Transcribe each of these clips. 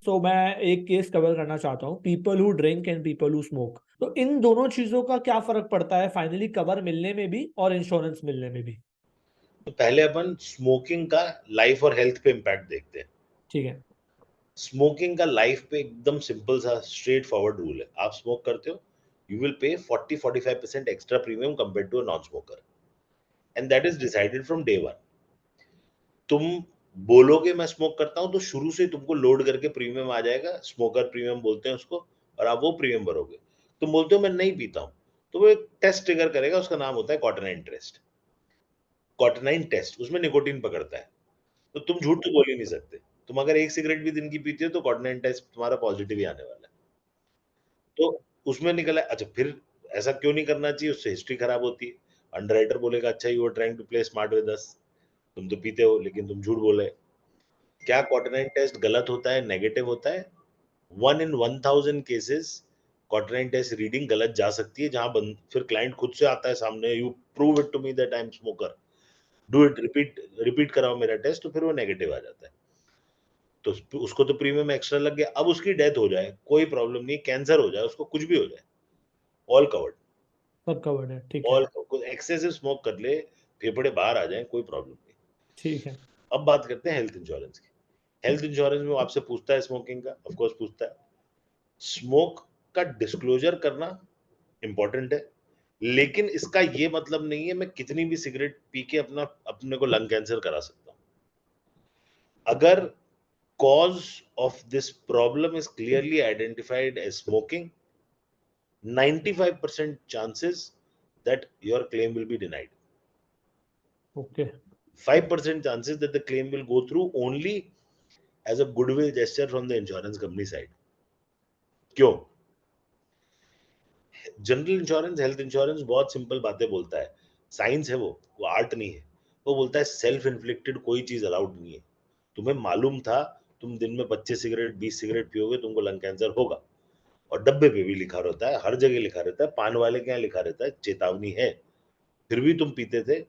सो मैं एक case cover करना चाहता हूँ, people who drink and people who smoke. तो इन दोनों चीजों का क्या फर्क पड़ता है फाइनली कवर मिलने में भी और इंश्योरेंस मिलने में भी? तो पहले अपन स्मोकिंग का लाइफ और हेल्थ पे इम्पैक्ट देखते हैं। ठीक है। स्मोकिंग का लाइफ पे एकदम सिंपल सा स्ट्रेट फॉरवर्ड रूल है। आप स्मोक करते हो, you will pay 40-45% extra premium compare to a non smoker, and that is decided from day one. तुम बोलोगे मैं स्मोक करता हूं, तो शुरू से तुमको लोड करके प्रीमियम आ जाएगा, स्मोकर प्रीमियम बोलते हैं उसको, और आप वो प्रीमियम भरोगे। तुम बोलते हो मैं नहीं पीता हूं, तो वो एक टेस्ट ट्रिगर करेगा, उसका नाम होता है कॉटरनाइन टेस्ट। कॉटरनाइन टेस्ट, उसमें निकोटीन पकड़ता है। तो तुम झूठ तो बोल ही नहीं सकते। तुम अगर एक सिगरेट भी दिन की पीते हो तो कॉटरनाइन टेस्ट तुम्हारा पॉजिटिव ही आने वाला है। तो उसमें निकला। अच्छा, फिर ऐसा क्यों नहीं करना चाहिए? उससे हिस्ट्री खराब होती है। अंडरराइटर बोलेगा अच्छा you are trying to play smart with us, तुम तो पीते हो लेकिन तुम झूठ बोले। क्या क्वार्टरनाइन टेस्ट गलत होता है, नेगेटिव होता है? 1 in 1000 केसेस क्वार्टरनाइन टेस्ट रीडिंग गलत जा सकती है, जहां फिर क्लाइंट खुद से आता है सामने, you prove it to me that I am smoker, do it, repeat repeat कराओ मेरा टेस्ट, तो फिर वो नेगेटिव आ जाता है। तो उसको तो प्रीमियम एक्स्ट्रा लग गया। अब उसकी डेथ हो जाए कोई प्रॉब्लम नहीं, कैंसर हो जाए, उसको कुछ भी हो जाए, ऑल कवर्ड। सब कवर्ड है, ठीक है। ऑल एक्सेसिव स्मोक कर ले, फेफड़े बाहर आ जाए, कोई प्रॉब्लम नहीं। ठीक है। अब बात करते हैं हेल्थ इंश्योरेंस की। हेल्थ इंश्योरेंस में वो आपसे पूछता है स्मोकिंग का, ऑफ कोर्स पूछता है। स्मोक का डिस्क्लोजर करना इंपॉर्टेंट है, लेकिन इसका ये मतलब नहीं है मैं कितनी भी सिगरेट पी के अपने को लंग कैंसर करा सकता हूं। अगर cause of this problem is clearly identified as smoking, 95% chances that your claim will be denied. Okay. 5% chances that the claim will go through only as a goodwill gesture from the insurance company side. क्यों? General insurance, health insurance बहुत simple बातें बोलता है। Science है वो art नहीं है। वो बोलता है सेल्फ इन्फ्लिक्टेड कोई चीज अलाउड नहीं है। तुम्हें मालूम था तुम दिन में 25 सिगरेट 20 सिगरेट पियोगे तुमको लंग कैंसर होगा, और डब्बे पे भी लिखा रहता है, हर जगह लिखा रहता है, पान वाले के यहाँ लिखा रहता है, चेतावनी है। फिर भी तुम पीते थे,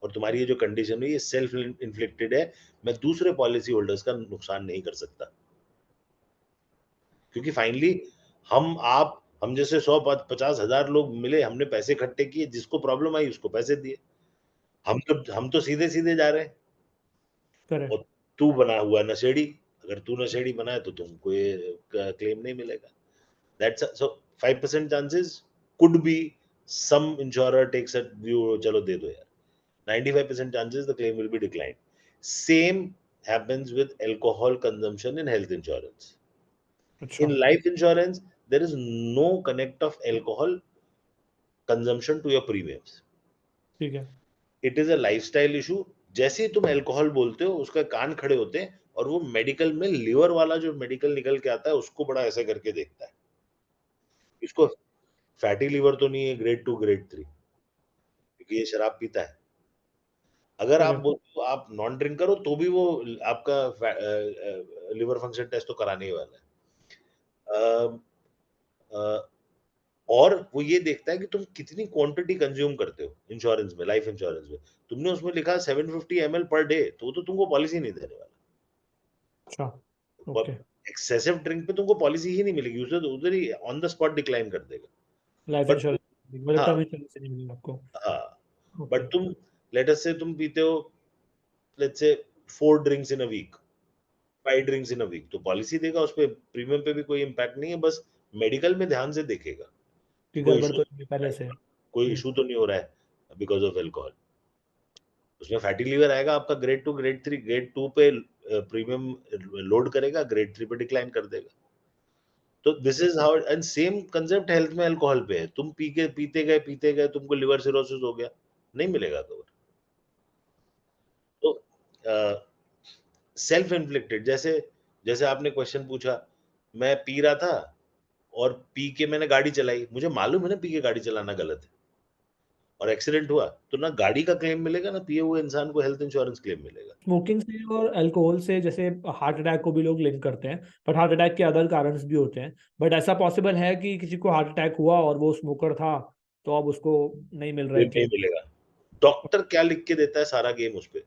और तुम्हारी ये जो कंडीशन है ये सेल्फ इन्फ्लिक्टेड है। मैं दूसरे पॉलिसी होल्डर्स का नुकसान नहीं कर सकता, क्योंकि फाइनली हम जैसे 100-50 हजार लोग मिले, हमने पैसे इकट्ठे किए, जिसको प्रॉब्लम आई उसको पैसे दिए। हम तो सीधे सीधे जा रहे हैं। करेक्ट। और तू बना हुआ नशेड़ी, अगर तू नशेड़ी बना है तो तुमको ये क्लेम नहीं मिलेगा। That's so 5% chances could be some insurer takes a view, चलो दे दो यार। 95% chances the claim will be declined. Same happens with alcohol consumption in health insurance. अच्छा। In life insurance, there is no connect of alcohol consumption to your premiums. ठीक है। It is a lifestyle issue. जैसे ही तुम alcohol बोलते हो उसका कान खड़े होते हैं, और वो मेडिकल में लिवर वाला जो मेडिकल निकल के आता है उसको बड़ा ऐसे करके देखता है। इसको फैटी लिवर तो नहीं है ग्रेड 2 ग्रेड 3, क्योंकि ये शराब पीता है। अगर ठीक आप है। बोलते हो आप नॉन ड्रिंकर हो, तो भी वो आपका लिवर फंक्शन टेस्ट तो कराने ही वाला है। अ, अ, और वो ये देखता है कि तुम कितनी क्वांटिटी कंज्यूम करते हो इंश्योरेंस में, लाइफ इंश्योरेंस में। तुमने उसमें लिखा 750 ml पर डे, तो वो तो तुमको पॉलिसी नहीं देने अच्छा। वाला। ओके। एक्सेसिव ड्रिंक पे तुमको पॉलिसी ही नहीं मिलेगी, उसे तो उधर ही ऑन द स्पॉट डिक्लाइन कर देगा। लाइफ बट इंश्योरेंस मतलब हाँ, टर्म इंश्योरेंस से नहीं मिलेगा आपको? हाँ, ओके। बट तुम लेट अस से तुम पीते हो, let's say 4 drinks in a week, 5 drinks in a week, तो पॉलिसी देगा, उस पे प्रीमियम पे भी कोई इम्पैक्ट नहीं है। बस मेडिकल में ध्यान से देखेगा कि कि कोई गड़बड़ इशू तो नहीं है पहले से। कोई इशू तो नहीं हो रहा है बिकॉज ऑफ एल्कोहल। उसमें फैटी लीवर आएगा आपका ग्रेड 2 ग्रेड 3, ग्रेड 2 पे प्रीमियम लोड करेगा, ग्रेड 3 पे डिक्लाइन कर देगा। तो this is how, and same concept health में अल्कोहल पे है। तुम पीते गए तुमको लिवर सिरोसिस हो गया, नहीं मिलेगा कवर। तो सेल्फ इन्फ्लिक्टेड, जैसे जैसे आपने क्वेश्चन पूछा, मैं पी रहा था और पी के मैंने गाड़ी चलाई, मुझे मालूम है ना पी के गाड़ी चलाना गलत है, और एक्सीडेंट हुआ, तो ना गाड़ी का क्लेम मिलेगा ना पिए हुए इंसान को हेल्थ इंश्योरेंस क्लेम मिलेगा। स्मोकिंग से और अल्कोहल से जैसे हार्ट अटैक को भी लोग लिंक करते हैं, बट हार्ट अटैक के अदर कारण भी होते हैं। बट ऐसा पॉसिबल है कि किसी को हार्ट अटैक हुआ और वो स्मोकर था, तो अब उसको नहीं मिल रहा है क्लेम नहीं क्लेम? मिलेगा। डॉक्टर क्या लिख के देता है सारा गेम उस पे।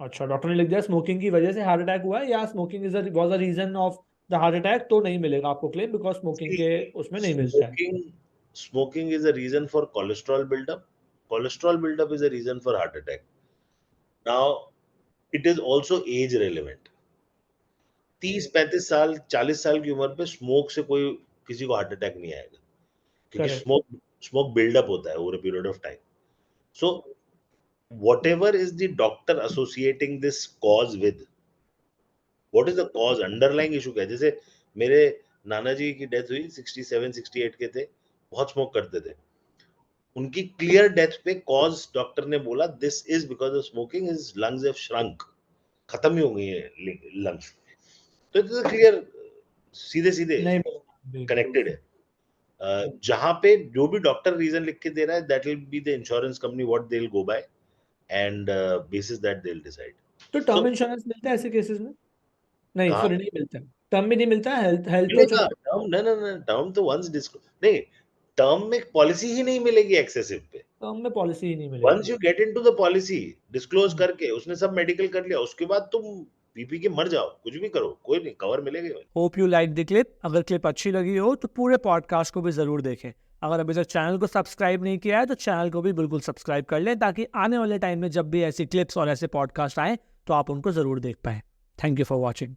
अच्छा, डॉक्टर ने लिख दिया स्मोकिंग की वजह से हार्ट अटैक हुआ है, या smoking is was a reason of the heart attack तो नहीं मिलेगा आपको क्लेम, बिकॉज स्मोकिंग के उसमें नहीं मिलता है। Smoking is a reason for cholesterol buildup. Cholesterol buildup is a reason for heart attack. Now, it is also age relevant. 30-35 साल 40 साल की उम्र पे स्मोक से कोई किसी को हार्ट अटैक नहीं आएगा, क्योंकि करेक्ट। स्मोक बिल्डअप होता है over a period of time. So whatever is the doctor associating this cause with, what is the cause, underlying issue क्या है? जैसे मेरे नाना जी की डेथ हुई 67-68 के थे, बहुत स्मोक करते थे. उनकी क्लियर डेथ पे कॉज डॉक्टर ने बोला this is because of smoking, his lungs have shrunk, खत्म ही हो गई है लंग्स. तो इट इज क्लियर, सीधे सीधे नहीं मिलेगा। कनेक्टेड है. जहां पे जो भी डॉक्टर रीजन लिख के दे रहा है, that will be the insurance company what they will go by, and basis that they will decide. तो तो टर्म इंश्योरेंस मिलता है ऐसे केसेस में? नहीं कहाँ सॉरी, नहीं मिलता है, टर्म में नहीं मिलता है। हेल्थ हेल्थ तो मिलेगा चलो। टर्म? ना टर्म तो वंस डिस्क्लोज नहीं, टर्म में पॉलिसी ही नहीं मिलेगी एक्सेसिव पे. टर्म में पॉलिसी ही नहीं वंस मिलेगी। You get into the policy, disclose करके उसने सब मेडिकल कर लिया, उसके बाद तुम पी के मर जाओ, कुछ भी करो, कोई नहीं, कवर मिलेगा. Hope you like the clip. अगर क्लिप अच्छी लगी हो तो पूरे पॉडकास्ट को भी ज़रूर देखें। अगर अभी तक चैनल को सब्सक्राइब नहीं किया है तो चैनल को भी बिल्कुल सब्सक्राइब कर लें, ताकि आने वाले टाइम में जब भी ऐसी क्लिप्स और ऐसे पॉडकास्ट आए तो आप उनको ज़रूर देख पाएँ। Thank you for watching.